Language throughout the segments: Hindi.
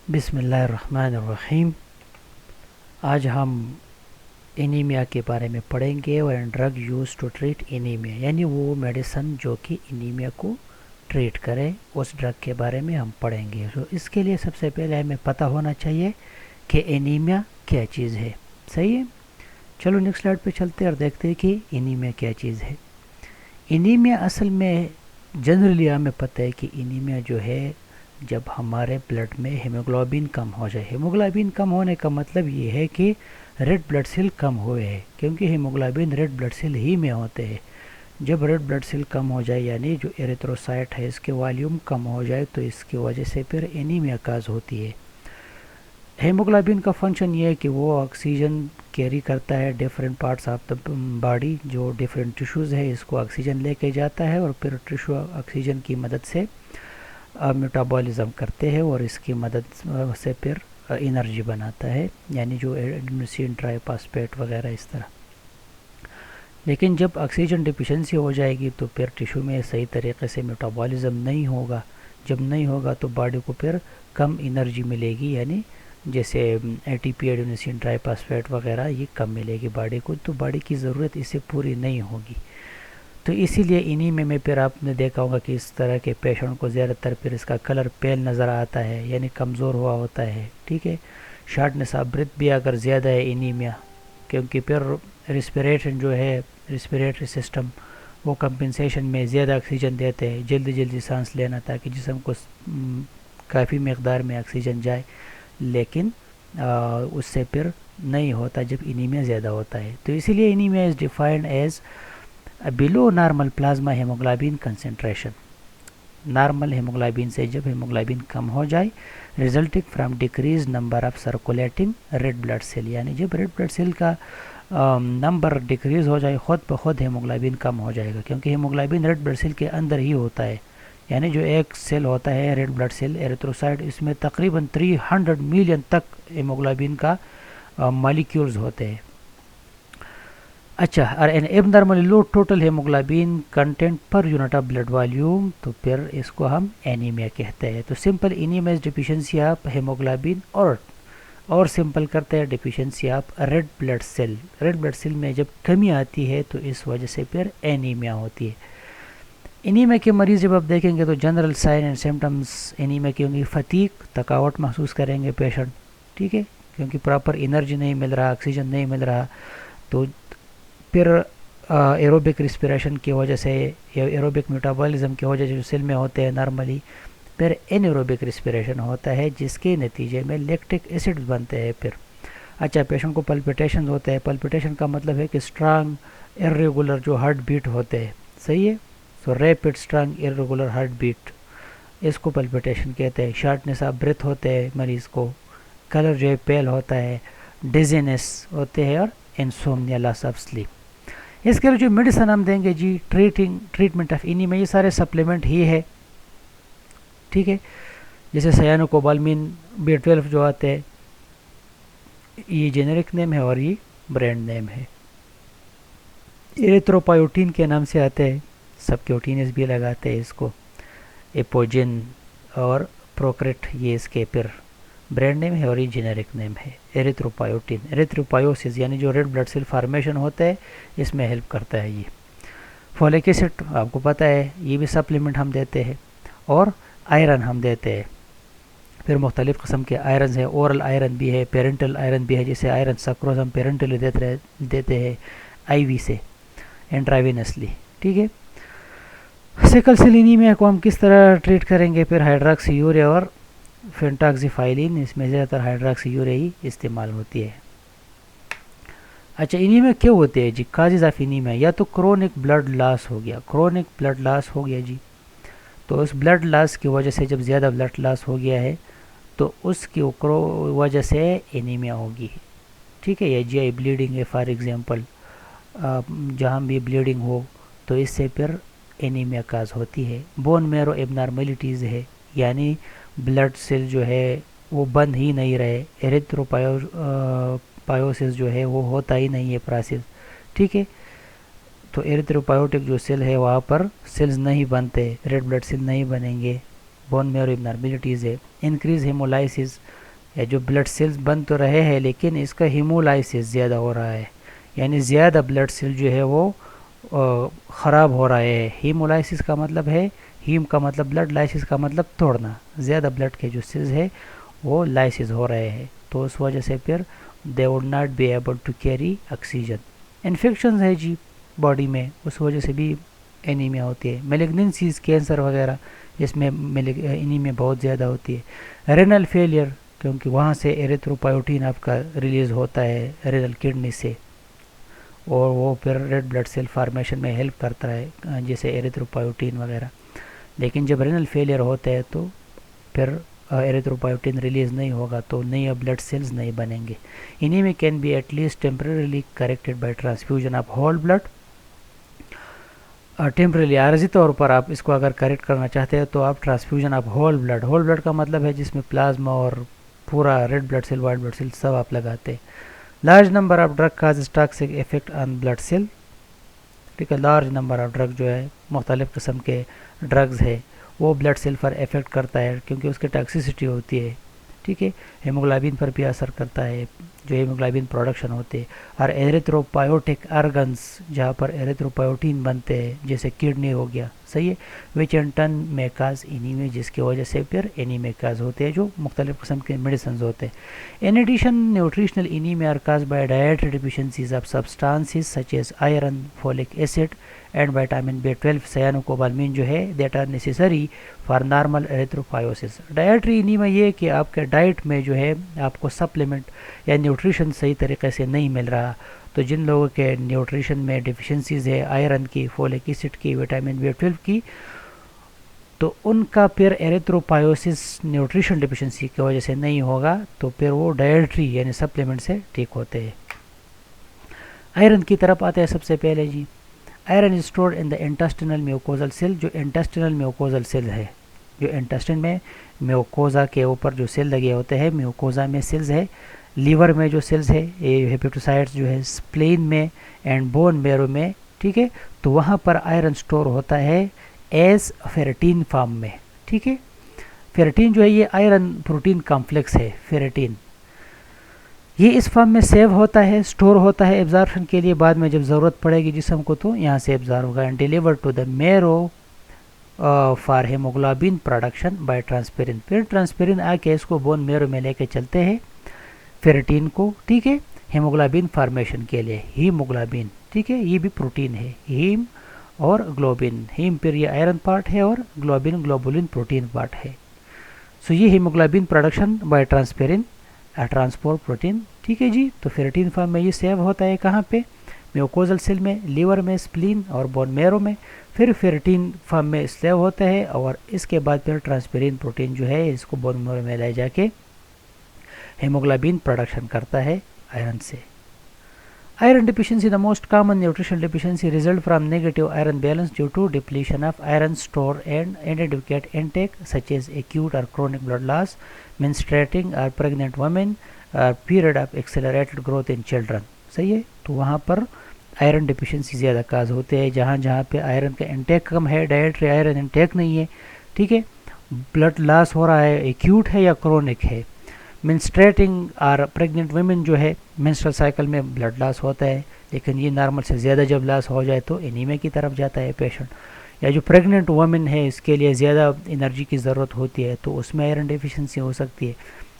बिस्मिल्लाहिर्रहमानिर्रहीम। आज हम एनीमिया के बारे में पढ़ेंगे और drug use to treat anaemia, यानी वो मेडिसन जो कि एनीमिया को ट्रीट करे, उस ड्रग के बारे में हम पढ़ेंगे। तो इसके लिए सबसे पहले हमें पता होना चाहिए कि एनीमिया क्या चीज़ है। सही है, चलो नेक्स्ट स्लाइड पे चलते हैं और देखते हैं कि एनीमिया क्या चीज़ है। एनीमिया असल में जनरली हमें पता है कि एनीमिया जो है, जब हमारे ब्लड में हीमोग्लोबिन कम हो जाए। हीमोग्लोबिन कम होने का मतलब ये है कि रेड ब्लड सेल कम हुए हैं, क्योंकि हीमोग्लोबिन रेड ब्लड सेल ही में होते हैं। जब रेड ब्लड सेल कम हो जाए, यानी जो एरिथ्रोसाइट है इसके वॉल्यूम कम हो जाए, तो इसकी वजह से फिर एनीमिया काज होती है। हीमोग्लोबिन का फंक्शन ये है कि वो ऑक्सीजन कैरी करता है different parts of the body, जो डिफरेंट टिश्यूज़ है इसको ऑक्सीजन लेके जाता है और फिर टिश्यू ऑक्सीजन की मदद से मेटाबॉलिज्म करते हैं और इसकी मदद से फिर एनर्जी बनाता है, यानी जो एडेनोसिन ट्राइफॉस्फेट वगैरह इस तरह। लेकिन जब ऑक्सीजन डिफिशिएंसी हो जाएगी तो फिर टिश्यू में सही तरीके से मेटाबॉलिज्म नहीं होगा। जब नहीं होगा तो बॉडी को फिर कम एनर्जी मिलेगी, यानी जैसे एटीपी एडेनोसिन ट्राइफॉस्फेट वगैरह ये कम मिलेगी बॉडी को, तो बॉडी की ज़रूरत इससे पूरी नहीं होगी। तो इसीलिए इन्हीं में फिर आपने देखा होगा कि इस तरह के पेशेंट को ज़्यादातर फिर इसका कलर पेल नज़र आता है, यानी कमज़ोर हुआ होता है। ठीक है, शार्टनेस ऑफ ब्रेथ भी अगर ज़्यादा है एनीमिया, क्योंकि फिर रिस्पिरेशन जो है, रिस्पिरेटरी सिस्टम वो कंपनसेशन में ज़्यादा ऑक्सीजन देते हैं, जल्दी जल्दी सांस लेना, ताकि जिस्म को काफ़ी मकदार में ऑक्सीजन जाए। लेकिन उससे फिर नहीं होता जब एनीमिया ज़्यादा होता है। तो इसीलिए anaemia is defined as below normal plasma haemoglobin concentration. Normal haemoglobin से जब हेमोग्लोबिन कम हो जाए, resulting from decrease number of circulating red blood cell, यानी जब रेड ब्लड सेल का नंबर डिक्रीज हो जाए, खुद ब खुद हेमोग्लोबिन कम हो जाएगा, क्योंकि हेमोग्लोबिन रेड ब्लड सेल के अंदर ही होता है। यानी जो एक सेल होता है रेड ब्लड सेल एरिथ्रोसाइट, इसमें तकरीबन 300 मिलियन तक हेमोग्लोबिन का मॉलिक्यूल्स होते हैं। अच्छा, और an abnormally low total haemoglobin content per unit of blood volume, तो फिर इसको हम एनीमिया कहते हैं। तो simple anaemia is deficiency of haemoglobin, और सिंपल करते हैं deficiency of red blood cell. Red blood cell में जब कमी आती है तो इस वजह से फिर एनीमिया होती है। एनीमिया के मरीज़ जब आप देखेंगे तो general sign and symptoms anaemia की होंगी। फटीग, थकावट महसूस करेंगे पेशेंट, ठीक है, क्योंकि प्रॉपर एनर्जी नहीं मिल रहा, ऑक्सीजन नहीं मिल रहा। तो फिर एरोबिक रिस्पिरेशन की वजह से या एरोबिक मेटाबॉलिज्म की वजह से जो सेल में होते हैं नॉर्मली, फिर एनएरोबिक रिस्पिरेशन होता है, जिसके नतीजे में लैक्टिक एसिड बनते हैं फिर। अच्छा, पेशेंट को पल्पिटेशन होते हैं। पल्पिटेशन का मतलब है कि स्ट्रांग इरेगुलर जो हार्ट बीट होते हैं। सही है, so rapid strong irregular heart beat, इसको पल्पिटेशन कहते हैं। शार्टनेस ऑफ ब्रेथ होते हैं मरीज़ को, कलर जो है पेल होता है, डिजीनेस होते हैं और इंसोम्निया, लॉस ऑफ स्लीप। इसके लिए जो मेडिसिन हम देंगे जी, ट्रीटमेंट ऑफ एनीमिया, ये सारे सप्लीमेंट ही है। ठीक है, जैसे सायानोकोबाल्मिन, B12 जो आते हैं, ये जेनेरिक नेम है और ये ब्रांड नेम है। एरिथ्रोपायोटिन के नाम से आते हैं, सबक्यूटेनियस भी लगाते हैं इसको। एपोजिन और प्रोक्रेट, ये इसके फिर ब्रांड नेम है और ये जेनेरिक नेम है। एरिथ्रोपायोटिन, एरिथ्रोपायोसिस यानी जो रेड ब्लड सेल फार्मेशन होता है, इसमें हेल्प करता है ये। फॉलिक एसिड आपको पता है, ये भी सप्लीमेंट हम देते हैं, और आयरन हम देते हैं। फिर मुख्तलिफ़ किस्म के आयरन है, ओरल आयरन भी है, पेरेंटल आयरन भी है। जैसे आयरन सक्रोज हम पेरेंटली देते हैं IV से, इंट्रावेनसली। ठीक है, सिकल सेल एनीमिया को हम किस तरह ट्रीट करेंगे? फिर हाइड्रॉक्सीयूरिया और फेंटाक्सीफाइलिन, इसमें ज़्यादातर हाइड्रॉक्सीयूरिया ही इस्तेमाल होती है। अच्छा, एनीमिया क्यों होती है जी? काजेज ऑफ एनीमिया, या तो क्रोनिक ब्लड लॉस हो गया, क्रोनिक ब्लड लॉस हो गया जी, तो उस ब्लड लॉस की वजह से, जब ज़्यादा ब्लड लॉस हो गया है तो उसकी वजह से एनीमिया होगी। ठीक है, या GI ब्लीडिंग है फॉर एग्जांपल, जहाँ भी ब्लीडिंग हो तो इससे फिर एनीमिया काज होती है। बोन मेरो एबनॉर्मेलिटीज़ है, यानी ब्लड सेल जो है वो बंद ही नहीं रहे, एरिथ्रोपायोसिस जो है वो होता ही नहीं है प्रोसेस। ठीक है, तो एरिथ्रोपायोटिक जो सेल है वहाँ पर सेल्स नहीं बनते, रेड ब्लड सेल नहीं बनेंगे, बोन मेरो एबनॉर्मेलिटीज़ है। इंक्रीज हेमोलाइसिस, या जो ब्लड सेल्स बन तो रहे हैं लेकिन इसका हेमोलाइसिस ज़्यादा हो रहा है, यानी ज़्यादा ब्लड सेल जो है वो ख़राब हो रहा है। हीमोलाइसिस का मतलब है, हीम का मतलब ब्लड, लाइसिस का मतलब तोड़ना, ज़्यादा ब्लड के जो सेल्स है वो लाइसिस हो रहे हैं, तो उस वजह से फिर they would not be able to carry oxygen. Infection है जी बॉडी में, उस वजह से भी एनीमिया होती है। मेलिग्नेंसीज, कैंसर वगैरह, इसमें एनीमिया बहुत ज़्यादा होती है। रेनल फेलियर, क्योंकि वहाँ से एरिथ्रोपायोटीन आपका रिलीज़ होता है रेनल किडनी से, और वो फिर रेड ब्लड सेल फार्मेशन में हेल्प करता है, जैसे एरिथ्रोपायोटीन वगैरह। लेकिन जब रेनल फेलियर होता है तो फिर एरिथ्रोपायोटीन रिलीज नहीं होगा, तो नए ब्लड सेल्स नहीं बनेंगे। Anaemia can be at least temporarily corrected by transfusion of whole blood. Temporarily आर्जी तौर पर आप इसको अगर करेक्ट करना चाहते हैं तो आप transfusion of whole blood, whole blood का मतलब है जिसमें प्लाज्मा और पूरा red blood cell, white blood cell सब आप लगाते हैं। Large number of drug cause toxic effect on blood cell, ठीक है। लार्ज नंबर ऑफ ड्रग जो है, मुख्तलिफ़ किस्म के ड्रग्स है, वो ब्लड सेल पर इफ़ेक्ट करता है क्योंकि उसकी टॉक्सिसिटी होती है, ठीक है। हेमोग्लोबिन पर भी असर करता है, जो हेमोग्लोबिन प्रोडक्शन होते हैं। और एरिथ्रोपायोटिक ऑर्गन्स, जहाँ पर एरिथ्रोपायोटीन बनते हैं, जैसे किडनी हो गया, सही है, विच इन टर्न में काज एनीमिया, जिसकी वजह से फिर एनीमिया काज होते हैं, जो मुख्तलिफ़ किस्म के मेडिसिन होते हैं। In addition nutritional anaemia are cause by dietary deficiencies of substances such as iron, folic acid and vitamin B12, cyanocobalamin जो है, that are necessary for normal erythropoiesis. Dietary anaemia ये कि आपके डाइट में जो है आपको सप्लीमेंट या न्यूट्रिशन सही तरीके से नहीं मिल रहा, तो जिन लोगों के न्यूट्रिशन में डिफिशिएंसीज है आयरन की, फोलिक एसिड की, विटामिन B12 की, तो उनका फिर एरिथ्रोपायोसिस न्यूट्रिशन डिफिशिएंसी की वजह से नहीं होगा, तो फिर वो डाइटरी यानी सप्लीमेंट से ठीक होते हैं। आयरन की तरफ आते हैं सबसे पहले जी। Iron is stored in the intestinal mucosal cell, जो इंटेस्टिनल म्यूकोजल सेल है, जो इंटेस्टिन में म्यूकोजा के ऊपर जो सेल लगे होते हैं, म्यूकोजा में सेल्स है, लीवर में जो सेल्स है, ये हेपेटोसाइट्स जो है स्प्लीन में एंड बोन मेरो में, ठीक है। तो वहाँ पर आयरन स्टोर होता है एज फेरेटिन फॉर्म में, ठीक है। फेरेटिन जो है ये आयरन प्रोटीन कॉम्प्लेक्स है, फेरेटिन, ये इस फॉर्म में सेव होता है, स्टोर होता है एब्जॉर्प्शन के लिए, बाद में जब ज़रूरत पड़ेगी जिस्म को तो यहाँ से एब्जॉर्ब होगा एंड डिलीवर टू द मेरो फॉर हेमोग्लोबिन प्रोडक्शन बाय ट्रांसपेरिन। फिर ट्रांसपेरिन आके इसको बोन मेरो में लेके चलते हैं फेरेटिन को, ठीक है, हेमोग्लोबिन फार्मेशन के लिए। हीमोग्लोबिन, ठीक है, ये भी प्रोटीन है, हीम और ग्लोबिन। हीम फिर ये आयरन पार्ट है और ग्लोबिन ग्लोबुलिन प्रोटीन पार्ट है। सो ये haemoglobin production by transferrin transport protein, ठीक है जी। तो फेरेटिन फॉर्म में ये सेव होता है कहाँ पे, म्यूकोजल सेल में, लीवर में, स्प्लीन और बोन मेरो में। फिर फेरेटिन फॉर्म में सेव होता है और इसके बाद फिर ट्रांसपेरिन प्रोटीन जो है इसको बोन मेरो में ले जाके हेमोग्लोबिन प्रोडक्शन करता है आयरन से। Iron deficiency, the most common nutritional deficiency, result from negative iron balance due to depletion of iron store and inadequate intake such as acute or chronic blood loss, menstruating or pregnant women, period of accelerated growth in children। सही है, तो वहाँ पर आयरन डिफिशिएंसी ज़्यादा काज होते हैं, जहाँ जहाँ पे आयरन का इंटेक कम है, डाइटरी आयरन इंटेक नहीं है, ठीक है, ब्लड लॉस हो रहा है, एक्यूट है या क्रोनिक है। मेंस्ट्रेटिंग और प्रेग्नेंट वुमेन जो है मेंस्ट्रुअल साइकिल में ब्लड लॉस होता है, लेकिन ये नॉर्मल से ज़्यादा जब लॉस हो जाए तो एनीमिया की तरफ जाता है पेशेंट। या जो प्रेग्नेंट वुमेन है इसके लिए ज़्यादा एनर्जी की ज़रूरत होती है, तो उसमें आयरन डिफिशिएंसी हो सकती है।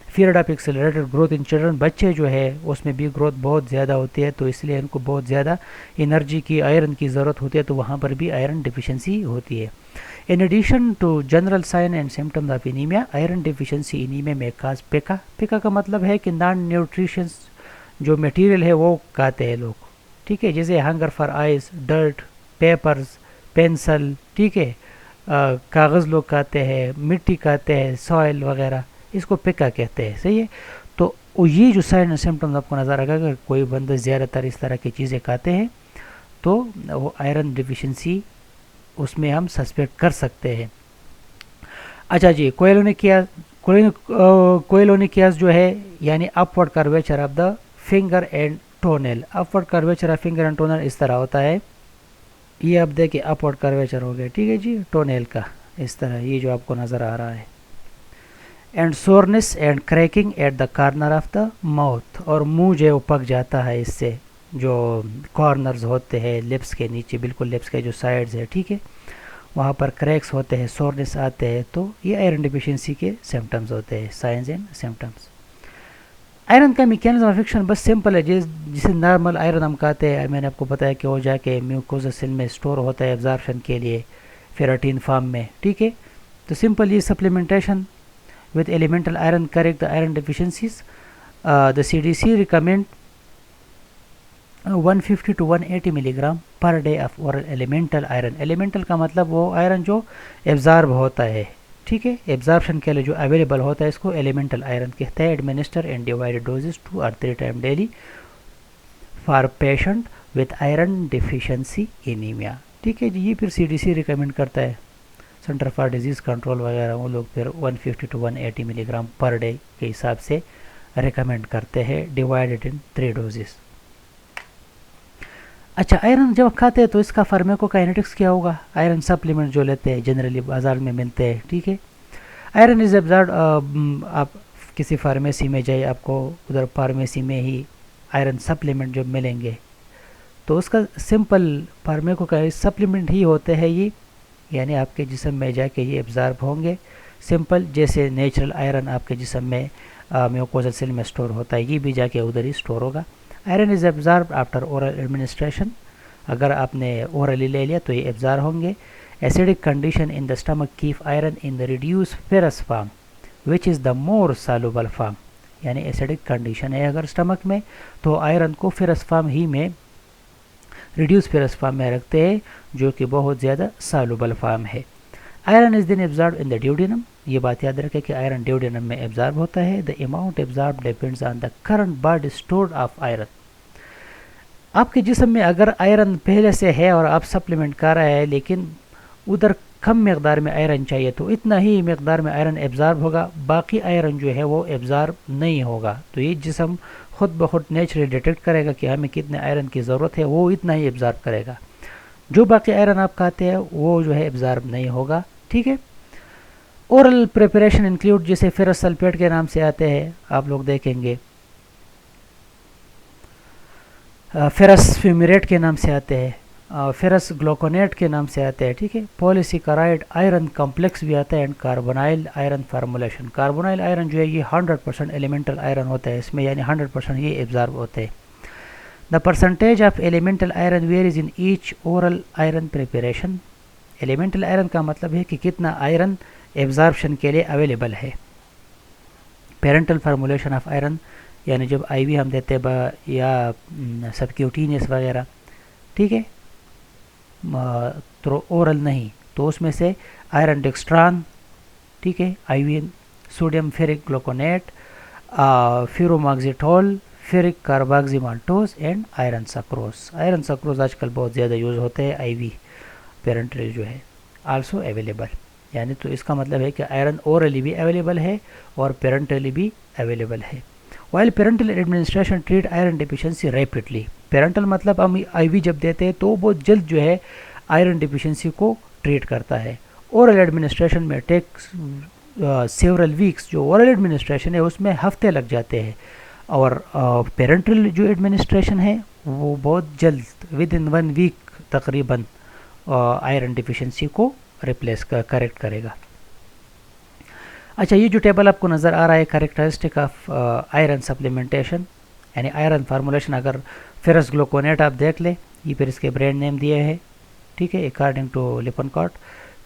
Period of accelerated growth in children, बच्चे जो है उसमें भी ग्रोथ बहुत ज़्यादा होती है, तो इसलिए इनको बहुत ज़्यादा एनर्जी की, आयरन की ज़रूरत होती है, तो वहाँ पर भी आयरन डिफिशिएंसी होती है। In addition to general sign and symptoms of anemia, iron deficiency anemia may cause PECA। PECA का मतलब है कि नॉन न्यूट्रिशंस जो मटेरियल है वो खाते हैं लोग, ठीक है, जैसे hunger for ice, dirt, papers, pencil, ठीक है, कागज़ लोग खाते हैं, मिट्टी खाते हैं, सॉइल वगैरह, इसको PECA कहते हैं। सही है, तो ये जो साइन एंड सिम्टम्स आपको नज़र आएगा, अगर कोई बंदा ज़्यादातर इस तरह की चीज़ें खाते हैं तो वो आयरन डिफिशिएंसी उसमें हम सस्पेक्ट कर सकते हैं। अच्छा जी, कोएलोनिकियास जो है यानी upward curvature of the finger and टोनेल। Upward curvature of finger and टोनेल इस तरह होता है, ये अब देखिए अपवर्ड कर्वेचर हो गया, ठीक है जी, टोनेल का, इस तरह ये जो आपको नज़र आ रहा है। And soreness and cracking at the corner of the mouth, और मुंह जो है वो पक जाता है इससे, जो कॉर्नर्स होते हैं लिप्स के नीचे, बिल्कुल लिप्स के जो साइड्स है, ठीक है, वहाँ पर क्रैक्स होते हैं, सोरनेस आते हैं, तो ये आयरन डिफिशिएंसी के सिम्टम्स होते हैं, साइंस एंड सिम्टम्स। आयरन का मैकेनिज्म ऑफ एक्शन बस सिंपल है, जिसे नॉर्मल आयरन हम कहते हैं, मैंने आपको बताया कि वो जाके म्यूकोसा सेल में स्टोर होता है एब्जॉर्प्शन के लिए फेराटीन फॉर्म में, ठीक है। तो सिंपल ये supplementation with elemental iron correct the iron deficiencies. The CDC recommend 150 to 180 milligram per day of oral elemental iron. elemental का मतलब वो आयरन जो एब्जॉर्ब होता है, ठीक है, एब्जॉर्प्शन के लिए जो अवेलेबल होता है, इसको एलिमेंटल आयरन कहते हैं। Administer and divided doses 2 or 3 time daily for patient with iron deficiency anaemia, ठीक है जी। ये फिर CDC रिकमेंड करता है, सेंटर फॉर डिजीज़ कंट्रोल वगैरह, वो लोग फिर 150 to 180 मिलीग्राम पर डे के हिसाब से रिकमेंड करते हैं, डिवाइडेड इन 3 डोजेस। अच्छा, आयरन जब खाते हैं तो इसका फार्माकोकाइनेटिक्स क्या होगा? आयरन सप्लीमेंट जो लेते हैं जनरली बाजार में मिलते हैं, ठीक है। आयरन इज एब्जॉर्ब, आप किसी फार्मेसी में जाइए, आपको उधर फार्मेसी में ही आयरन सप्लीमेंट जो मिलेंगे, तो उसका सिंपल फार्माकोकाइनेटिक सप्लीमेंट ही होते हैं ये, यानी आपके जिस्म में जाके ये एब्जॉर्ब होंगे, सिंपल जैसे नेचुरल आयरन आपके जिस्म में म्यूकोजल सेल में स्टोर होता है, ये भी जाके उधर ही स्टोर होगा। Iron is absorb after oral administration, अगर आपने ओरली ले लिया तो ये एब्जॉर्ब होंगे। Acidic condition in the stomach keep iron in the reduce ferrous form which is the more soluble form, यानी एसिडिक कंडीशन है अगर स्टमक में, तो आयरन को फेरस फॉर्म ही में, रिड्यूस फेरस फॉर्म में रखते हैं, जो कि बहुत ज़्यादा सॉल्युबल फॉर्म है। Iron is then absorb in the duodenum, ये बात याद रखें कि आयरन ड्यूडेनम में एब्जॉर्ब होता है। The amount absorb depends on the current body stored of iron, आपके जिस्म में अगर आयरन पहले से है और आप सप्लीमेंट कर रहे हैं, लेकिन उधर कम मकदार में आयरन चाहिए, तो इतना ही मकदार में आयरन एब्जॉर्ब होगा, बाकी आयरन जो है वो एब्जॉर्ब नहीं होगा। तो ये जिस्म खुद ब खुद नेचुरली डिटेक्ट करेगा कि हमें कितने आयरन की ज़रूरत है, वो इतना ही एब्जॉर्ब करेगा। जो बाकी आयरन आप खाते हैं वो जो है एब्जॉर्ब नहीं होगा, ठीक है। ओरल प्रिपरेशन इंक्लूड, जैसे फेरस सल्फेट के नाम से आते हैं, आप लोग देखेंगे फेरस फ्यूमेरेट के नाम से आते हैं, फेरस ग्लूकोनेट के नाम से आते हैं, ठीक है। पॉलीसेकेराइड आयरन कॉम्प्लेक्स भी आता है, and carbonyl iron formulation. Carbonyl iron जो है ये 100% एलिमेंटल आयरन होता है इसमें, यानी 100% ये एब्जॉर्ब होते हैं। The percentage of elemental iron varies in each oral iron preparation, elemental iron का मतलब है कि कितना आयरन एब्जॉर्प्शन के लिए अवेलेबल है। पेरेंटल फार्मूलेशन ऑफ आयरन, यानी जब आईवी हम देते हैं या सबक्यूटेनियस वगैरह, ठीक है, तो ओरल नहीं, तो उसमें से आयरन डेक्स्ट्रान, ठीक है, IV sodium ferric gluconate, ferumoxytol, ferric carboxymaltose and iron sucrose. Iron sucrose आजकल बहुत ज़्यादा यूज़ होते हैं, आईवी पेरेंटली जो है आल्सो अवेलेबल, यानी तो इसका मतलब है कि आयरन ओरली भी अवेलेबल है और पेरेंटली भी अवेलेबल है। While parental administration treat iron deficiency rapidly, parental मतलब हम आईवी जब देते हैं तो बहुत जल्द जो है आयरन डिफिशियंसी को ट्रीट करता है। ओरल एडमिनिस्ट्रेशन में टेक सेवरल वीक्स, जो ओरल एडमिनिस्ट्रेशन है उसमें हफ्ते लग जाते हैं, और पेरेंटल जो एडमिनिस्ट्रेशन है वो बहुत जल्द विद इन 1 वीक तकरीबन आयरन डिफिशियंसी को रिप्लेस करेक्ट करेगा। अच्छा, ये जो टेबल आपको नज़र आ रहा है कैरेक्टरिस्टिक ऑफ आयरन सप्लीमेंटेशन, यानी आयरन फार्मूलेशन, अगर फेरस ग्लूकोनेट आप देख ले, ये फिर इसके ब्रांड नेम दिए हैं, ठीक है, अकॉर्डिंग टू लिपनकॉट।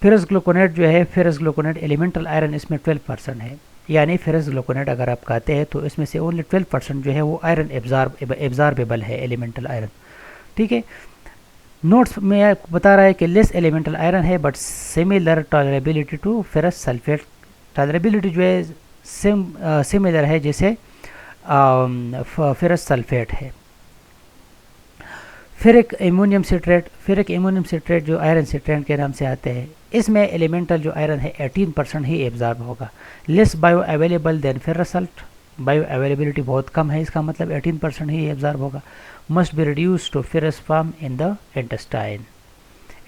फेरस ग्लूकोनेट जो है, फेरस ग्लूकोनेट एलिमेंटल आयरन इसमें 12% है, यानी फेरस ग्लूकोनेट अगर आप खाते हैं तो इसमें से ओनली 12% जो है वो आयरन एब्जॉर्बेबल है, एलिमेंटल आयरन, ठीक है। नोट्स में आपको बता रहा है कि लेस एलिमेंटल आयरन है but similar tolerability to ferrous sulphate, tolerability जो है सिमिलर है जैसे फेरस सल्फेट है। Ferric ammonium citrate, ferric ammonium citrate जो आयरन सिट्रेट के नाम से आते हैं, इसमें एलिमेंटल जो आयरन है 18% ही एब्जॉर्ब होगा। Less bioavailable than ferrous salt, bioavailability बहुत कम है, इसका मतलब 18% ही एब्जॉर्ब होगा। Must be reduce to ferrous form in the intestine,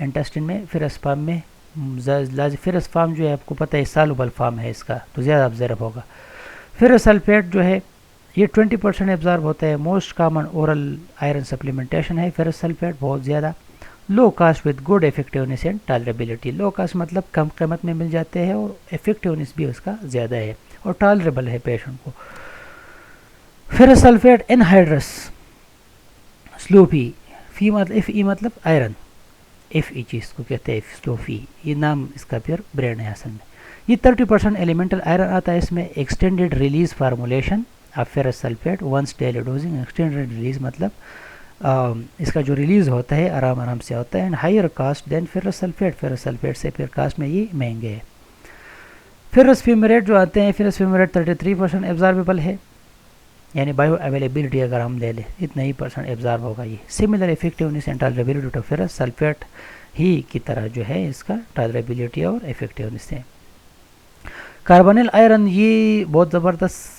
intestine में फेरस फॉर्म में फेरस फार्म जो है आपको पता है सालुबल फार्म है इसका, तो ज़्यादा ऑब्जर्व होगा। फेरस सल्फेट जो है ये 20% एब्जॉर्ब होता है। Most common oral iron supplementation है फेरस सल्फेट, बहुत ज़्यादा। Low cost with good effectiveness and tolerability. Low cost मतलब कम कीमत में मिल जाते हैं और इफेक्टिवनेस भी उसका ज़्यादा है और टॉलरेबल है पेशेंट को। फेरस सल्फेट एनहाइड्रस स्लोफी, फी मतलब इफ ई मतलब आयरन, एफ ई चीज़ को कहते हैं स्लोफी, ये नाम इसका फिर ब्रांड है असल में। ये 30% एलिमेंटल आयरन आता है इसमें। Extended release formulation of ferrous sulphate once daily dosing. Extended release मतलब इसका जो रिलीज़ होता है आराम आराम से होता है। And higher cost than ferrous sulphate, ferrous sulphate से फिर कास्ट में ये महंगे है। फेरस फ्यूमेरेट जो आते हैं, फेरस फ्यूमेरेट 33% एब्जॉर्बेबल है, यानी बायो अवेलेबिलिटी अगर हम ले लें इतना ही % एब्जॉर्ब होगा ये। Similar effectiveness and tolerability to ferrous sulphate ही की तरह जो है इसका टॉलरेबिलिटी और इफेक्टिवनेस है। कार्बोनिल आयरन ये बहुत ज़बरदस्त,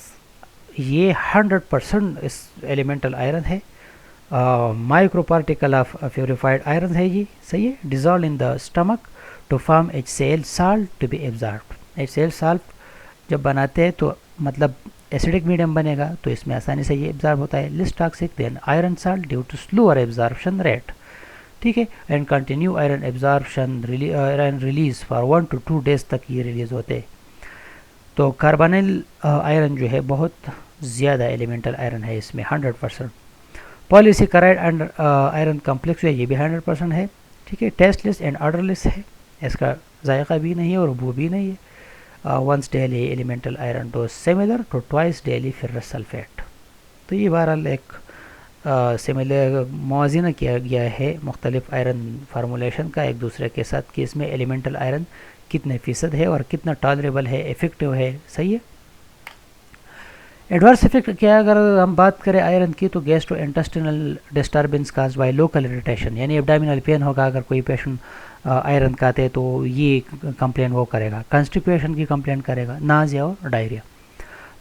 ये 100% इस एलिमेंटल आयरन है। Micro particle of purified iron है ये, सही है। Dissolve in the stomach to form HCl salt to be absorbed. HCl salt जब बनाते हैं तो मतलब एसिडिक मीडियम बनेगा, तो इसमें आसानी से ये एब्जॉर्ब होता है। Least toxic than iron salt due to slower absorption rate, ठीक है। And continue iron absorption iron release for 1 to 2 days तक ये रिलीज होते हैं। तो कार्बोनिल आयरन जो है बहुत ज़्यादा एलिमेंटल आयरन है इसमें 100%। पॉलीसेकेराइड एंड आयरन कॉम्प्लेक्स है, ये भी 100% है, ठीक है। टेस्टलेस एंड ऑर्डरलेस है, इसका जायका भी नहीं है और बू भी नहीं है। Once daily elemental iron dose similar to twice daily ferrous sulphate. तो ये बहरहाल एक सिमिलर मुआवजना किया गया है मुख्तलिफ आयरन फार्मूलेशन का एक दूसरे के साथ कि इसमें एलिमेंटल आयरन कितने फ़ीसद है और कितना टॉलरेबल है, इफ़ेक्टिव है, सही है। एडवर्स इफेक्ट क्या है, अगर हम बात करें आयरन की तो gastro intestinal disturbance cause by local irritation, यानी एब्डामिनल पेन होगा अगर कोई पेशेंट आयरन खाते तो ये कंप्लेन वो करेगा। कंस्टिपेशन की कंप्लेन करेगा, नाज़िया और diarrhoea.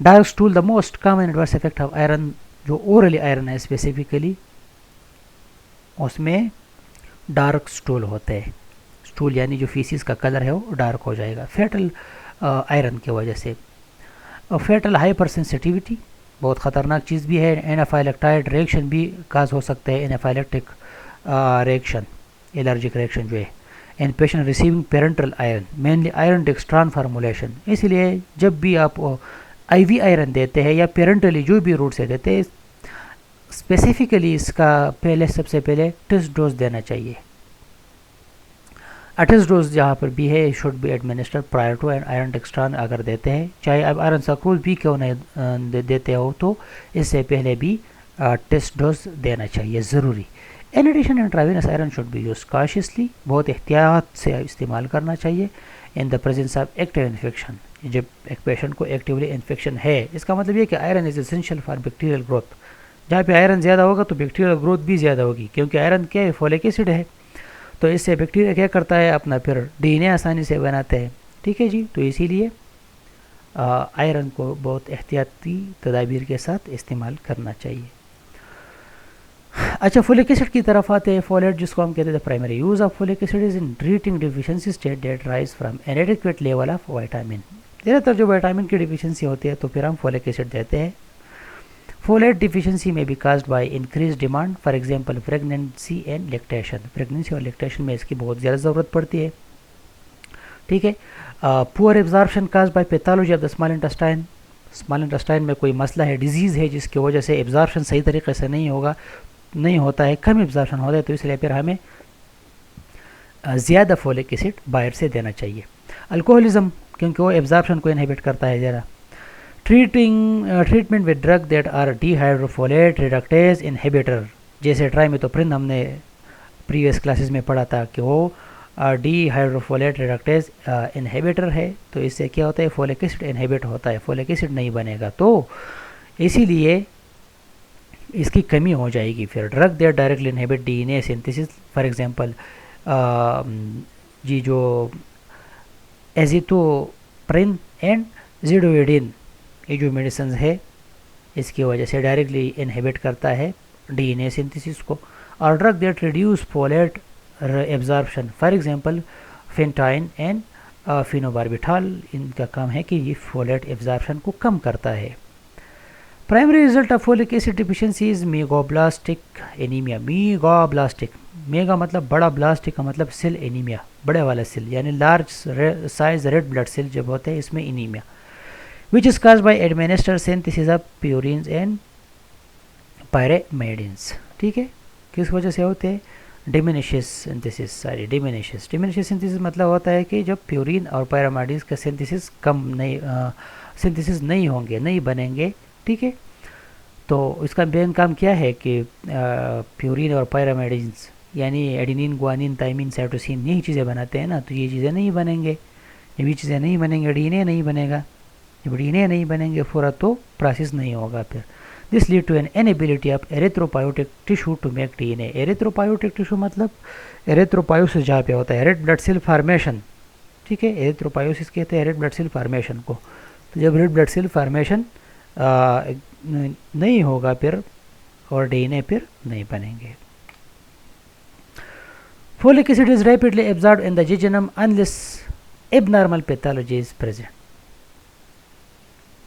Dark stool the most common adverse effect of iron, जो ओरली आयरन है स्पेसिफिकली उसमें डार्क स्टूल होते हैं। स्टूल यानी जो फीसिस का कलर है वो डार्क हो जाएगा फेटल आयरन की वजह से। और फेटल हाइपर सेंसिटिविटी बहुत ख़तरनाक चीज़ भी है। एनाफाइलेक्टाइड रिएक्शन भी काज हो सकता है, एनाफाइलेक्टिक रिएक्शन, एलर्जिक रिएक्शन जो है। And patient receiving parental iron mainly iron dextran formulation. इसलिए जब भी आप IV आयरन देते हैं या पेरेंटली जो भी रूट से देते हैं, स्पेसिफिकली इसका पहले सबसे पहले टेस्ट डोज देना चाहिए। टेस्ट डोज जहाँ पर भी है should be administered prior to and iron dextran अगर देते हैं, चाहे आप आयरन सक्रूल भी क्यों नहीं देते हो तो इससे पहले भी टेस्ट डोज देना चाहिए ज़रूरी। In addition intravenous iron should be use cautiously, बहुत एहतियात से इस्तेमाल करना चाहिए। In the presence of active infection, जब एक पेशेंट को एक्टिवली इन्फेक्शन है इसका मतलब ये कि iron is essential for bacterial growth. जहाँ पे आयरन ज़्यादा होगा तो बैक्टीरियल ग्रोथ भी ज़्यादा होगी, क्योंकि आयरन क्या है, फोलिक एसिड है। तो इससे बैक्टीरिया क्या करता है, अपना फिर DNA आसानी से बनाते हैं, ठीक है जी। तो इसीलिए आयरन को बहुत एहतियाती तदाबीर के साथ इस्तेमाल करना चाहिए। अच्छा, फोलिक एसिड की तरफ आते हैं। फोलेट जिसको हम कहते हैं primary use of folic acid is in treating deficiency state that rise from inadequate level of vitamin. ज़्यादातर जो विटामिन की डिफिशियंसी होती है तो फिर हम फोलिक एसिड देते हैं। फोलेट डिफिशियंसी में be caused by increase demand, for example pregnancy and lactation. Pregnancy और लैक्टेशन में इसकी बहुत ज़्यादा ज़रूरत पड़ती है, ठीक है। Poor absorption caused by pathology of the small intestine. Small intestine में कोई मसला है, डिजीज़ है जिसकी वजह से एब्जॉर्प्शन सही तरीके से नहीं होता है, कम एब्जॉर्प्शन होता है, तो इसलिए फिर हमें ज़्यादा फोलिक एसिड बाहर से देना चाहिए। अल्कोहलिज्म, क्योंकि वो एब्जॉर्प्शन को इनहिबिट करता है ज़्यादा। Treatment with drug that are dihydrofolate reductase inhibitor, जैसे ट्राइमेथोप्रिन हमने प्रीवियस क्लासेस में पढ़ा था कि वो डीहाइड्रोफोलेट रिडक्टेज इनहिबिटर है। तो इससे क्या होता है, फोलिक एसिड इनहिबिट होता है, फोलिक एसिड नहीं बनेगा, तो इसीलिए इसकी कमी हो जाएगी। फिर drug that directly inhibit DNA synthesis, for example जी जो एजिथोप्रिन एंड ज़िडोइडिन, ये जो मेडिसिन है इसकी वजह से डायरेक्टली इनहिबिट करता है DNA सिंथेसिस को। और drug that reduce folate absorption, for example phenytoin and phenobarbital, इनका काम है कि ये फोलेट एब्जॉर्प्शन को कम करता है। Primary result of folic acid deficiency is मेगाब्लास्टिक anaemia. मेगाब्लास्टिक, mega मतलब बड़ा, ब्लास्टिक का मतलब सेल एनीमिया, बड़े वाला सेल, यानी large size red blood cell जब होते हैं इसमें anaemia, which is caused by administer synthesis of purines and pyrimidines. ठीक है, किस वजह से होते हैं? Diminished synthesis, sorry diminished synthesis मतलब होता है कि जब प्यूरिन और पायरेमाइडिन्स का सिंथेसिस कम नहीं सिंथेसिस नहीं होंगे, नहीं बनेंगे। ठीक है, तो इसका मेन काम क्या है कि प्यूरिन और पायरेमाइडिन्स यानी एडिनिन, ग्वानिन, थाइमिन, साइटोसिन, यही चीज़ें बनाते हैं ना, तो ये चीज़ें नहीं बनेंगे। जब ये चीज़ें नहीं बनेंगे, डीएनए नहीं बनेगा। जब डीएनए नहीं बनेंगे पूरा, तो प्रोसेस नहीं होगा फिर। This lead to an inability of erythropoietic tissue to make DNA. Erythropoietic tissue मतलब एरिथ्रोपायोसिस जहाँ पे होता है, रेड ब्लड सेल फार्मेशन। ठीक है, एरिथ्रोपायोसिस कहते हैं रेड ब्लड सेल फार्मेशन को। तो जब रेड ब्लड सेल फार्मेशन नहीं होगा फिर, और डीएनए फिर नहीं बनेंगे। Folic acid is rapidly absorb in the jejunum unless abnormal pathology is present.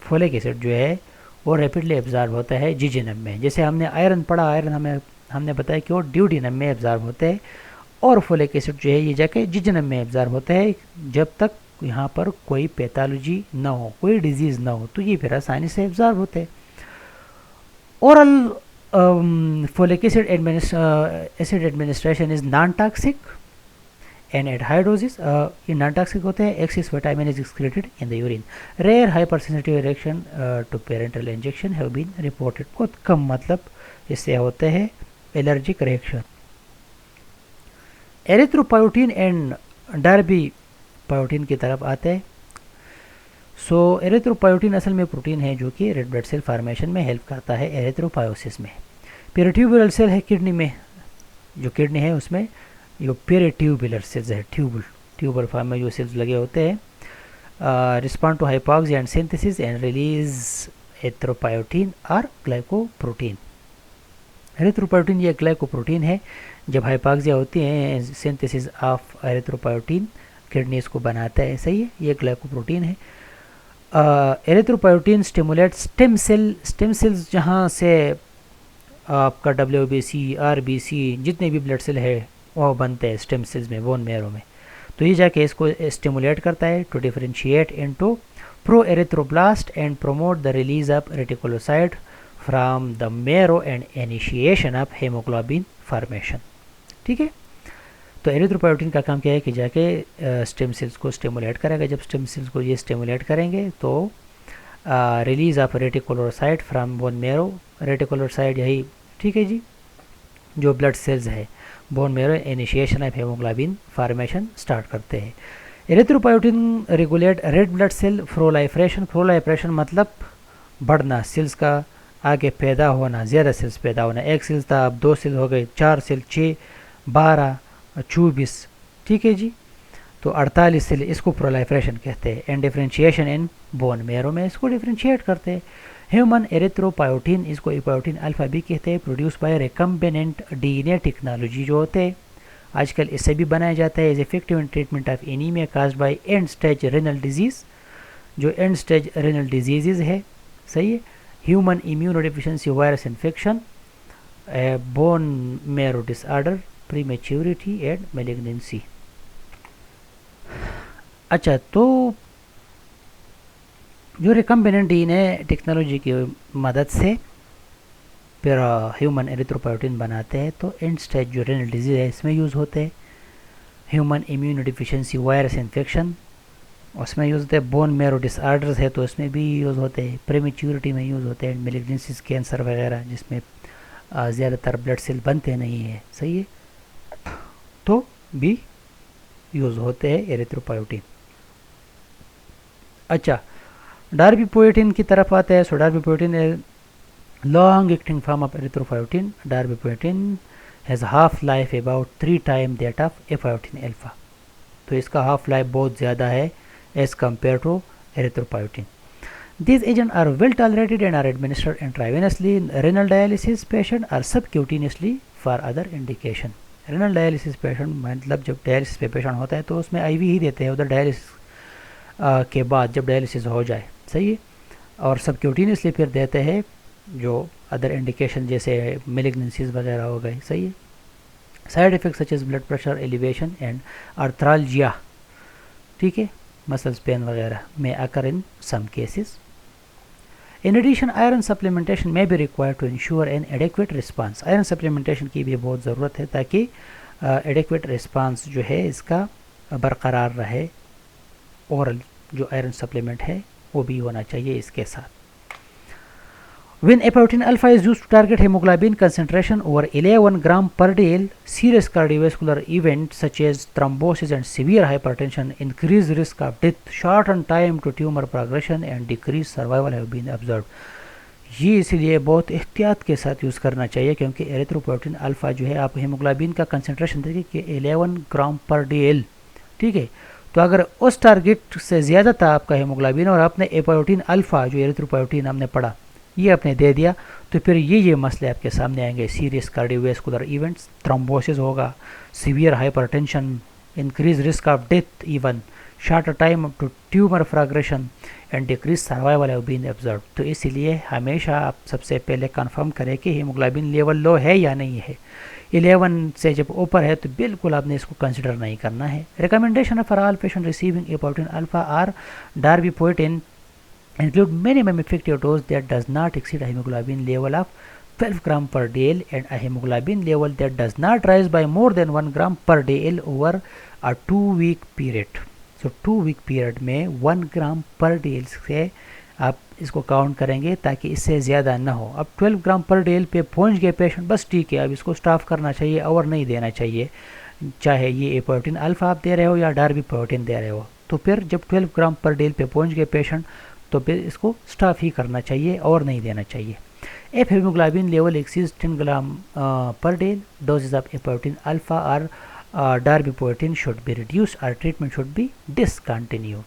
Folic acid जो है वो रैपिडली एब्जॉर्ब होता है जिजनम में। जैसे हमने आयरन पढ़ा, आयरन हमने बताया कि वो ड्यूडिनम में एब्जॉर्ब होते हैं, और फोलिक एसिड जो है ये जाके जिजनम में एब्जॉर्ब होता है जब तक यहाँ पर कोई पैथोलॉजी ना हो, कोई डिजीज़ ना हो, तो ये फिर आसानी से एब्जॉर्ब होते हैं। Oral folic acid administration is non toxic and at high doses, ये नॉन टॉक्सिक होते हैं। Excess vitamin is excreted in the urine. Rare hypersensitive reaction to parenteral injection have been reported. बहुत कम मतलब इससे होते हैं allergic reaction. Erythropoietin and darbepoetin की तरफ आते हैं। सो एरिथ्रोपायोटिन असल में प्रोटीन है जो कि रेड ब्लड सेल फार्मेशन में हेल्प करता है एरिथ्रोपायोसिस में। पेरिट्यूबुलर सेल है किडनी में, जो किडनी है उसमें जो पेरिट्यूबुलर सेल्स है, ट्यूबल फॉर्म में जो सेल्स लगे होते हैं, respond to hypoxia and synthesis and release erythropoietin और ग्लाइकोप्रोटीन। एरिथ्रोपायोटिन ये ग्लाइकोप्रोटीन है। जब हाइपोक्सिया होती है, सिंथेसिस ऑफ एरिथ्रोपायोटिन किडनी इसको बनाता है। सही है, ये ग्लाइकोप्रोटीन है। एरिथ्रोपायोटिन स्टिमुलेट स्टेम सेल्स, जहाँ से आपका WBC, RBC जितने भी ब्लड सेल है वो बनते हैं स्टेम सेल्स में, बोन मैरो में। तो ये जाके इसको स्टिमुलेट करता है to differentiate into proerythroblast and promote the release of reticulocyte from the marrow and initiation of haemoglobin formation. ठीक है, तो एरिथ्रोपायोटिन का काम क्या है कि जाके स्टेम सेल्स को स्टिमुलेट करेगा। जब स्टेम सेल्स को ये स्टिमुलेट करेंगे तो release of reticulocyte from bone marrow. Reticulocyte यही, ठीक है जी, जो ब्लड सेल्स है bone marrow initiation of haemoglobin formation start करते हैं। एरिथ्रोपायोटिन रेगुलेट रेड ब्लड सेल प्रोलाइफरेशन। प्रोलाइफरेशन मतलब बढ़ना, सेल्स का आगे पैदा होना, ज़्यादा सेल्स पैदा होना। एक सेल्स था, अब 2 सेल हो गए, 4 सेल, 6, 12, 24। ठीक है जी, तो 48 सेल, इसको प्रोलाइफरेशन कहते हैं। And differentiation in bone marrow में इसको डिफरेंशिएट करते हैं। ह्यूमन एरिथ्रोपायोटिन, इसको इपायोटिन अल्फा भी कहते हैं, produce by recombinant DNA technology जो होते हैं आजकल, इससे भी बनाया जाता है। Is effective in treatment of anaemia caused by and stage renal disease, जो एंड स्टेज रेनल डिजीज़ है। सही है, human immunodeficiency virus infection, bone marrow disorder, prematurity and malignancy. अच्छा, तो जो रिकम्बिनेंट डीएनए टेक्नोलॉजी की मदद से फिर ह्यूमन एरिथ्रोपायोटिन बनाते हैं, तो एंड स्टेज जो रेनल डिजीज़ है इसमें यूज़ होते हैं। ह्यूमन इम्यूनोडेफिशिएंसी वायरस इन्फेक्शन उसमें यूज़ होते हैं। बोन मैरो डिसऑर्डर्स है तो उसमें भी यूज़ होते हैं। प्रीमेच्योरिटी में यूज़ होते हैं। मैलिग्नेंसीज, कैंसर वगैरह जिसमें ज़्यादातर ब्लड सेल बनते नहीं है, सही है, तो भी यूज़ होते हैं एरिथ्रोपायोटिन। अच्छा, डार्बीपोएटिन की तरफ आते हैं। So darbepoetin long acting form of erythropoietin. Darbepoetin has half life about 3 time that of epoetin alfa. तो इसका हाफ लाइफ बहुत ज़्यादा है as compare to erythropoietin. These agents are well tolerated and are administered intravenously in renal dialysis patient or subcutaneously for other indication. Renal dialysis patient मतलब जब डायलिसिस पे पेशेंट होता है तो उसमें आईवी ही देते हैं उधर डायलिसिस के बाद जब डायलिसिस हो जाए, सही है। और सबक्यूटेनियसली फिर देते हैं जो अदर इंडिकेशन जैसे मेलिग्नेंसीज वगैरह हो गई, सही है। Side effect such as blood pressure elevation and arthralgia, ठीक है, मसल्स पेन वगैरह may occur in some cases. In addition iron supplementation may be required to ensure an adequate response, iron supplementation की भी बहुत ज़रूरत है ताकि एडिक्वेट रिस्पांस जो है इसका बरकरार रहे। ओरल जो आयरन सप्लीमेंट है वो भी होना चाहिए इसके साथ। When apoptotin alpha is used to target hemoglobin concentration over 11 gram per day, serious cardiovascular events such as thrombosis and severe hypertension, increased risk of death, shorten time to tumor progression and decreased survival have been observed. ये इसीलिए बहुत एहतियात के साथ यूज़ करना चाहिए क्योंकि एरिथ्रोपोएटिन अल्फा जो है आप हेमोग्लोबिन का कंसंट्रेशन देखिए कि 11 ग्राम पर डे, ठीक है। तो अगर उस टारगेट से ज़्यादा था आपका हेमोग्लोबिन और आपने एपोटिन अल्फा जो एरिथ्रोपोएटिन हमने पढ़ा ये आपने दे दिया, तो फिर ये मसले आपके सामने आएंगे। सीरियस कार्डियोवैस्कुलर इवेंट्स, थ्रोम्बोसिस होगा, severe hypertension, increase risk of death, even shorter time to tumour progression and decrease survival have been observe. तो इसीलिए हमेशा आप सबसे पहले कंफर्म करें कि हीमोग्लोबिन लेवल लो है या नहीं है। 11 से जब ऊपर है तो बिल्कुल आपने इसको कंसिडर नहीं करना है। Recommendation for all patient receiving epoetin alfa or darbepoetin include minimum effective dose that does not exceed a hemoglobin level of 12 gram per dl and a hemoglobin level that does not rise by more than 1 gram per dl over a 2-week period. So 2-week period में 1 ग्राम पर डेल से आप इसको काउंट करेंगे ताकि इससे ज़्यादा ना हो। अब 12 ग्राम पर डेल पे पहुंच गए पेशेंट, बस ठीक है, अब इसको स्टॉप करना चाहिए और नहीं देना चाहिए, चाहे ये एपोटिन अल्फा आप दे रहे हो या डार्बिपोएटिन दे रहे हो। तो फिर जब 12 ग्राम पर डेल पे पहुंच गए पेशेंट तो फिर इसको स्टॉप ही करना चाहिए और नहीं देना चाहिए। If hemoglobin level exceeds 10 gram per day, doses of epoetin alpha or darbepoetin should be reduced or treatment should be discontinued,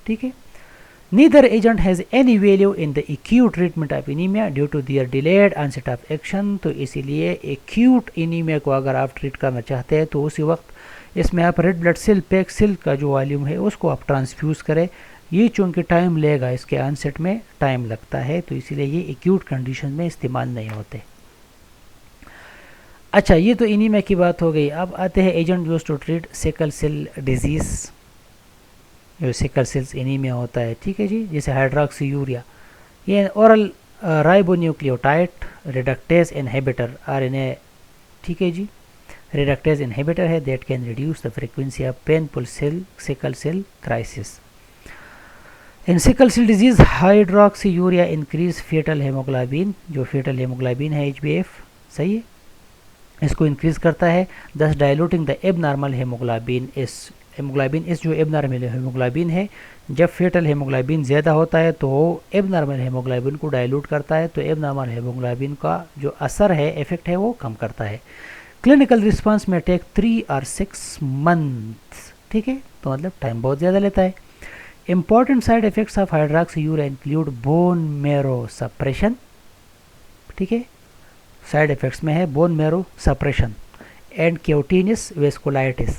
ठीक है। Neither agent has any value in the acute treatment of anemia due to their delayed onset of action। तो इसीलिए acute anemia को अगर आप ट्रीट करना चाहते हैं तो उसी वक्त इसमें आप red blood cell pack cell का जो वॉल्यूम है उसको आप ट्रांसफ्यूज़ करें। ये चूँकि टाइम लेगा, इसके आंसर में टाइम लगता है, तो इसीलिए ये एक्यूट कंडीशन में इस्तेमाल नहीं होते। अच्छा, ये तो एनीमिया की बात हो गई। अब आते हैं agent use to treat sickle cell disease, जो सिकल सेल्स एनीमिया होता है, ठीक है जी, जैसे हाइड्रोक्सीयूरिया। ये oral ribonucleotide reductase inhibitor RNA, ठीक है जी, रिडक्टेज इनहिबिटर है that can reduce the frequency of painful sickle cell crisis. In sickle cell disease hydroxyurea increase fetal haemoglobin, जो फेटल हेमोग्लोबिन है HbF, सही है, इसको इंक्रीज करता है, दस डायलूटिंग द एबनॉर्मल हेमोग्लोबिन इस जो एबनॉर्मल हेमोग्लोबिन है, जब फेटल हेमोग्लोबिन ज़्यादा होता है तो एबनॉर्मल हेमोग्लोबिन को डायलूट करता है, तो एबनॉर्मल हेमोग्लोबिन का जो असर है, इफेक्ट है, वो कम करता है। क्लिनिकल रिस्पांस में टेक 3 और 6 मंथ्स, ठीक है, तो मतलब टाइम बहुत ज़्यादा लेता है। Important side effects of hydroxyurea include bone marrow suppression, ठीक है, साइड इफेक्ट्स में है bone marrow suppression and cutaneous vasculitis,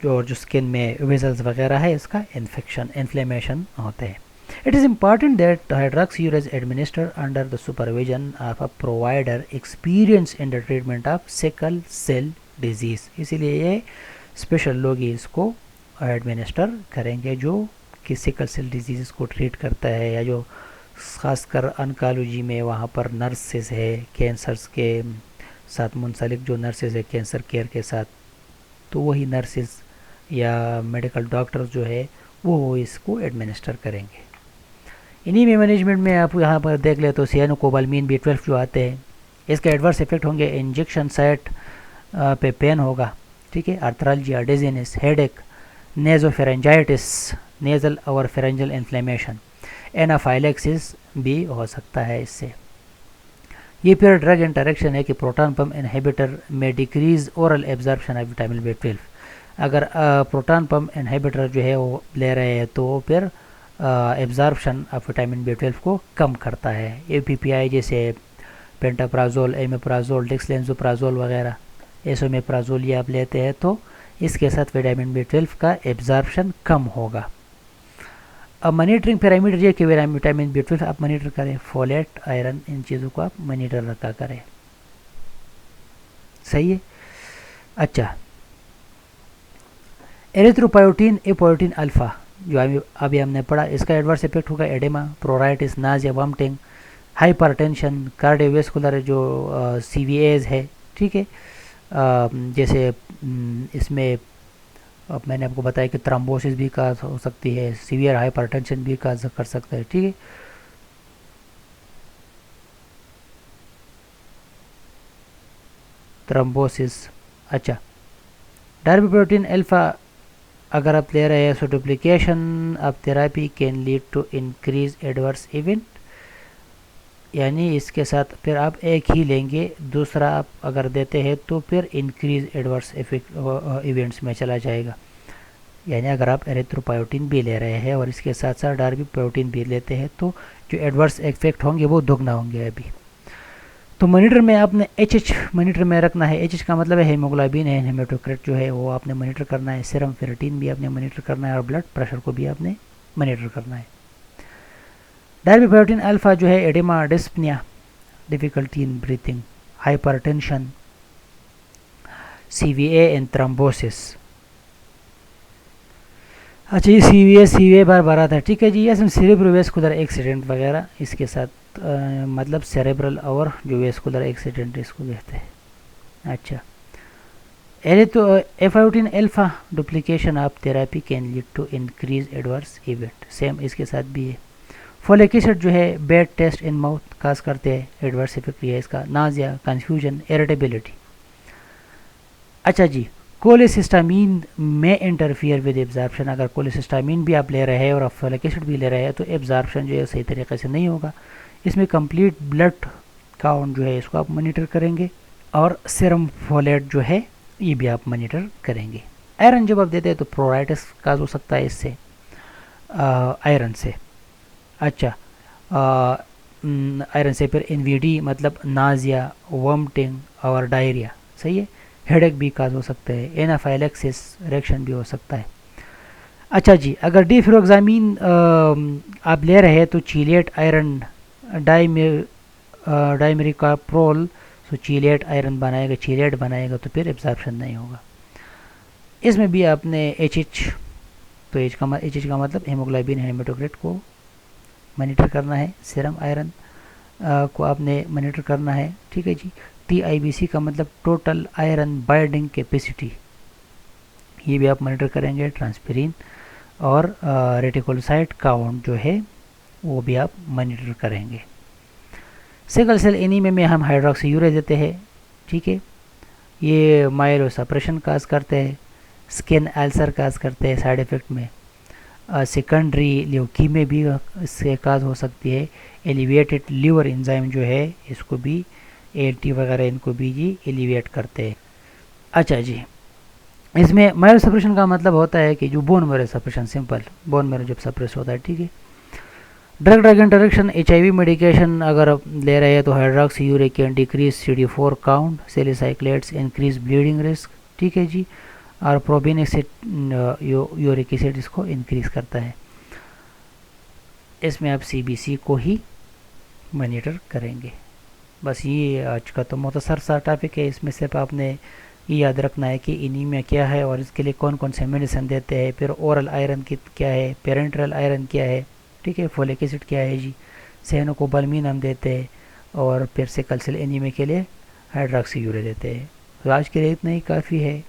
जो स्किन में वेजल्स वगैरह है इसका इन्फ्लेमेशन होते हैं। It is important that hydroxyurea is administered under the supervision of a provider experience in the treatment of sickle cell disease. इसीलिए ये स्पेशल लोग ही इसको एडमिनिस्टर करेंगे जो कि सिकल सेल डिजीज़ को ट्रीट करता है, या जो ख़ासकर ऑन्कोलॉजी में वहाँ पर नर्सेस है, कैंसर्स के साथ मुंसलिक जो नर्सेस है कैंसर केयर के साथ, तो वही नर्सेस या मेडिकल डॉक्टर्स जो है वो इसको एडमिनिस्टर करेंगे। इन्हीं में मैनेजमेंट में आप यहाँ पर देख ले तो सियानोकोबालमीन B12 जो आते हैं, इसके एडवर्स इफेक्ट होंगे, इंजेक्शन साइट पे पेन होगा, ठीक है, आर्थरालजिया, डिजीनेस, हेडेक, नेजोफेरेंजाइटिस, नेजल और फेरेंजल इन्फ्लेमेशन, एनाफाइलेक्सिस भी हो सकता है इससे। ये फिर ड्रग इंटरेक्शन है कि प्रोटॉन पम्प इनहिबिटर में decrease oral absorption of vitamin B12। अगर प्रोटॉन पम्प इनहिबिटर जो है वो ले रहे हैं तो फिर एब्जॉर्प्शन ऑफ विटामिन B12 को कम करता है। APPI जैसे पेंटाप्राजोल, एमेप्राजोल, डेक्सलेंसोप्राजोल वगैरह, एसोमेप्राजोल ये आप लेते हैं तो इसके साथ विटामिन B12 का एब्जॉर्प्शन कम होगा। अब मॉनिटरिंग पैरामीटर ये कि विटामिन B12 आप मॉनिटर करें, फोलेट, आयरन, इन चीज़ों को आप मॉनिटर रखा करें। सही है। अच्छा, एरिथ्रोपोएटिन एपोएटिन अल्फा जो अभी हमने पढ़ा, इसका एडवर्स इफेक्ट होगा oedema, प्रोराइटिस, Nazia, vomiting, hypertension, cardiovascular जो CVAs है, ठीक है। जैसे इसमें अब मैंने आपको बताया कि थ्रोम्बोसिस भी काज हो सकती है, सीवियर हाइपरटेंशन भी काज कर सकता है, ठीक है। थ्रोम्बोसिस। अच्छा, डार्बीप्रोटीन अल्फा अगर आप ले रहे हैं so duplication of therapy can lead to increase adverse event, यानी इसके साथ फिर आप एक ही लेंगे, दूसरा आप अगर देते हैं तो फिर इंक्रीज एडवर्स इवेंट्स में चला जाएगा। यानी अगर आप एरिथ्रोपोएटिन भी ले रहे हैं और इसके साथ साथ डार्बीप्रोटीन भी लेते हैं तो जो एडवर्स इफेक्ट होंगे वो दोगुना होंगे अभी। तो मॉनिटर में आपने एच मॉनिटर में रखना है। एच का मतलब है हीमोग्लोबिन है, हेमाटोक्रिट जो है वो आपने मॉनिटर करना है, सीरम फेरेटिन भी आपने मॉनिटर करना है और ब्लड प्रेशर को भी आपने मॉनिटर करना है। डार्बीप्रोटीन अल्फा जो है oedema, dyspnoea, difficulty in breathing, hypertension, CVA and thrombosis. अच्छा, ये CVA बार बार आता है, ठीक है जी। ये सेरेब्रोवेस्कुलर एक्सीडेंट वगैरह इसके साथ मतलब सेरेब्रल और जो वेस्कुलर एक्सीडेंट इसको कहते हैं। अच्छा, epoetin alfa duplication of therapy can lead to increase adverse event, same इसके साथ भी है। फोलिक एसिड जो है bad taste in mouth cause करते हैं, एडवर्स इफेक्ट है इसका, नाजिया, कंफ्यूजन, इरिटेबिलिटी। अच्छा जी, कोलेसिस्टामीन में इंटरफियर विद एब्जॉर्प्शन, अगर कोलेसिस्टामीन भी आप ले रहे हैं और आप फोलिक एसिड भी ले रहे हैं तो एब्जॉर्प्शन जो है सही तरीके से नहीं होगा। इसमें कंप्लीट ब्लड काउंट जो है इसको आप मॉनिटर करेंगे और सीरम फोलेट जो है ये भी आप मॉनिटर करेंगे। आयरन जब आप देते हैं तो प्रोराइटिस काज हो सकता है इससे, आयरन से। अच्छा, आयरन से फिर NVD मतलब नाजिया, वॉमिटिंग और डायरिया, सही है। हेडेक भी काज हो सकता है, एनाफाइलेक्सिस रिएक्शन भी हो सकता है। अच्छा जी, अगर डिफ्रोक्सामिन आप ले रहे हैं तो चीलेट आयरन डाइमेरिकाप्रोल तो चीलेट आयरन बनाएगा, चीलेट बनाएगा तो फिर एब्जॉर्प्शन नहीं होगा। इसमें भी आपने एच तो एच का मतलब हेमोग्लोबिन हेमाटोक्रिट को मॉनिटर करना है, सीरम आयरन को आपने मॉनिटर करना है, ठीक है जी। TIBC का मतलब टोटल आयरन बाइंडिंग कैपेसिटी, ये भी आप मॉनिटर करेंगे। ट्रांसपेरिन और रेटिकुलोसाइट काउंट जो है वो भी आप मॉनिटर करेंगे। सिकल सेल एनीमिया में हम हाइड्रोक्सीयूरेज देते हैं, ठीक है। ये माइलो सप्रेशन काज करते हैं, स्किन अल्सर काज करते हैं साइड इफ़ेक्ट में, सेकेंडरी ल्यूकीमिया भी इससे काज हो सकती है। एलिवेटेड लीवर एंजाइम जो है इसको भी ALT वगैरह इनको भी जी एलिवेट करते हैं। अच्छा जी, इसमें माइलो सप्रेशन का मतलब होता है कि जो bone marrow suppression, simple bone marrow जब सप्रेस होता है, ठीक है। ड्रग इंटरेक्शन, HIV मेडिकेशन अगर आप ले रहे हैं तो hydroxyurea can decrease CD4 count, salicylates increase bleeding risk, ठीक है जी। और प्रोबिन एसिड यूरिक एसिड इसको इंक्रीज करता है। इसमें आप CBC को ही मॉनिटर करेंगे। बस ये आज का तो मुख्तसर सा टॉपिक है। इसमें सिर्फ आपने ये याद रखना है कि एनीमिया क्या है और इसके लिए कौन कौन से मेडिसिन देते हैं, फिर ओरल आयरन की क्या है, पेरेंट्रल आयरन क्या है, ठीक है, फोलिक एसिड क्या है जी, साइनोकोबाल्मिन हम देते हैं और फिर सिकल सेल एनीमिया के लिए हाइड्रोक्सीयूरिया देते हैं। तो आज के लिए इतना ही काफ़ी है,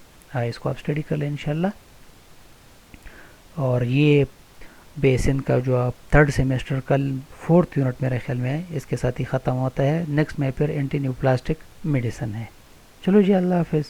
इसको आप स्टडी कर लें इंशाल्लाह। और ये बेसिन का जो आप थर्ड सेमेस्टर कल 4th यूनिट मेरे ख्याल में है, इसके साथ ही ख़त्म होता है। नेक्स्ट में फिर एंटी न्यूप्लास्टिक मेडिसिन है। चलो जी, अल्लाह हाफिज़।